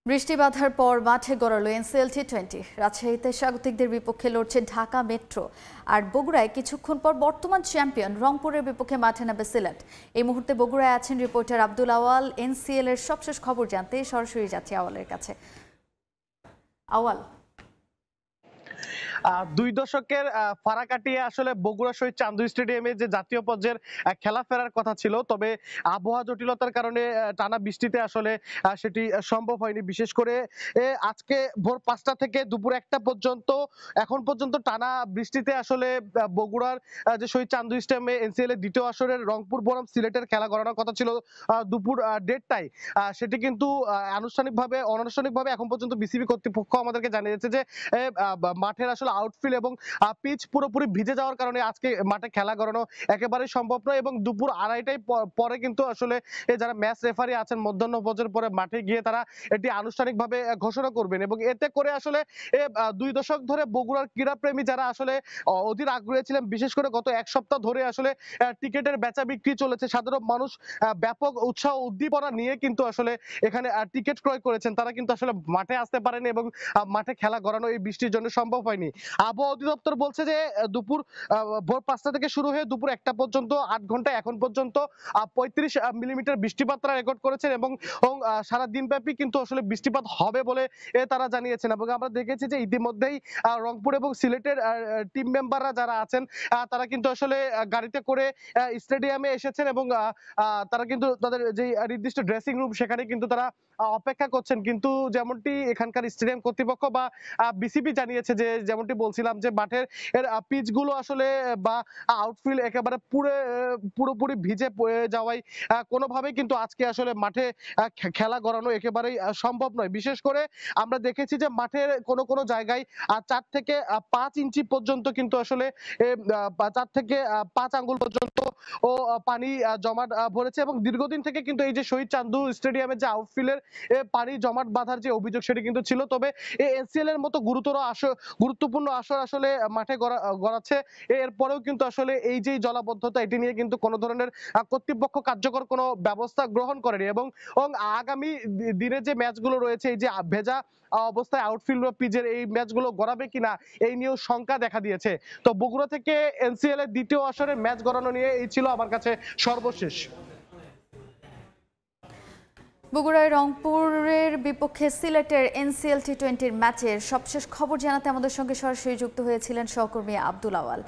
বৃষ্টি বাধার পর মাঠে গড়ালো এনসিএল টি20। রাজশাহীতে স্বাগতিকদের বিপক্ষে লড়ছে ঢাকা মেট্রো। আর বগুড়ায় কিছুক্ষণ পর বর্তমান চ্যাম্পিয়ন রংপুরের বিপক্ষে মাঠে নামবে সিলেট। এই মুহূর্তে বগুড়ায় আছেন রিপোর্টার আব্দুল আওয়াল। এনসিএল এর সবশেষ খবর জানতে সরাসরি যাচ্ছি আওয়ালের কাছে। আওয়াল, দুই দশকের ফারাক কাটিয়ে আসলে বগুড়া শহীদ চান্দু স্টেডিয়ামে যে জাতীয় পর্যায়ের খেলা ফেরার কথা ছিল, তবে আবহাওয়া জটিলতার কারণে টানা বৃষ্টিতে আসলে সেটি সম্ভব হয়নি। বিশেষ করে আজকে ভোর 5টা থেকে দুপুর 1টা পর্যন্ত এখন পর্যন্ত টানা বৃষ্টিতে আসলে বগুড়ার যে শহীদ চান্দু স্টেডিয়ামে এনসিএল এর দ্বিতীয় আসরের রংপুর বনাম সিলেটের খেলা গড়ানোর কথা ছিল দুপুর 1:30টায়। সেটি কিন্তু অনানুষ্ঠানিকভাবে এখন পর্যন্ত বিসিবি কর্তৃপক্ষ আমাদেরকে জানিয়েছে যে মাঠের আসলে আউটফিল্ড এবং পিচ পুরোপুরি ভিজে যাওয়ার কারণে আজকে মাঠে খেলা করানো একেবারেই সম্ভব নয়। এবং দুপুর 2:30টায় পরে কিন্তু আসলে যারা ম্যাচ রেফারি আছেন মধ্যাহ্ন ভোজের পরে মাঠে গিয়ে তারা এটি আনুষ্ঠানিকভাবে ঘোষণা করবেন। এবং এতে করে আসলে 2 দশক ধরে বগুড়ার ক্রীড়াপ্রেমী যারা আসলে অধীর আগ্রহী ছিলেন, বিশেষ করে গত এক সপ্তাহ ধরে আসলে টিকেটের বেচা বিক্রি চলেছে, সাধারণ মানুষ ব্যাপক উৎসাহ উদ্দীপনা নিয়ে কিন্তু আসলে এখানে টিকিট ক্রয় করেছেন, তারা কিন্তু আসলে মাঠে আসতে পারেনি এবং মাঠে খেলা গড়ানো এই বৃষ্টির জন্য সম্ভব হয়নি। আবহাওয়া অধিদপ্তর বলছে যে দুপুর ভোর 5টা থেকে শুরু হয়ে দুপুর 1টা পর্যন্ত 8 ঘন্টায় এখন পর্যন্ত 35 মিলিমিটার বৃষ্টিপাত তারা রেকর্ড করেছেন এবং সারা দিনব্যাপী কিন্তু আসলে বৃষ্টিপাত হবে বলে তারা জানিয়েছেন। এবং আমরা দেখেছি যে ইতিমধ্যেই রংপুর এবং সিলেটের টিম মেম্বাররা যারা আছেন তারা কিন্তু আসলে গাড়িতে করে স্টেডিয়ামে এসেছেন এবং তারা কিন্তু তাদের যে নির্দিষ্ট ড্রেসিং রুম সেখানে কিন্তু তারা অপেক্ষা করছেন। কিন্তু যেমনটি এখানকার স্টেডিয়াম কর্তৃপক্ষ বা বিসিবি জানিয়েছে, যে যেমনটি বলছিলাম যে মাঠের পিচ গুলো আসলে বা আউটফিল্ড একেবারে পুরোপুরি ভিজে যাওয়ায় কোনোভাবেই কিন্তু আজকে আসলে মাঠে খেলা গড়ানো একেবারেই সম্ভব নয়। বিশেষ করে আমরা দেখেছি যে মাঠের কোনো জায়গায় 4 থেকে 5 ইঞ্চি পর্যন্ত কিন্তু আসলে 4 থেকে 5 আঙ্গুল পর্যন্ত পানি জমাট ভরেছে। এবং দীর্ঘদিন থেকে কিন্তু এই যে শহীদ চান্দু স্টেডিয়ামের যে আউটফিল্ডের পানি জমাট বাঁধার যে অভিযোগ সেটি কিন্তু ছিল, তবে এনসিএল এর মতো গুরুত্বপূর্ণ আসর আসলে মাঠে গড়াচ্ছে এরপরেও কিন্তু আসলে এই যে জলাবদ্ধতা এটি নিয়ে কিন্তু কোনো ধরনের কর্তৃপক্ষ কার্যকর কোনো ব্যবস্থা গ্রহণ করেনি। এবং আগামী দিনে যে ম্যাচগুলো রয়েছে, এই যে ভেজা অবস্থায় আউটফিল্ড বা পিচের এই ম্যাচগুলো গড়াবে কিনা এই নিয়েও শঙ্কা দেখা দিয়েছে। তো বগুড়া থেকে এনসিএল এর দ্বিতীয় আসরের ম্যাচ গড়ানো নিয়ে এই ছিল আমার কাছে সর্বশেষ। বগুড়ায় রংপুরের বিপক্ষে সিলেটের এনসিএল টি20 ম্যাচের সবশেষ খবর জানাতে আমাদের সঙ্গে সরাসরি যুক্ত হয়েছিলেন সহকর্মী আব্দুল আওয়াল।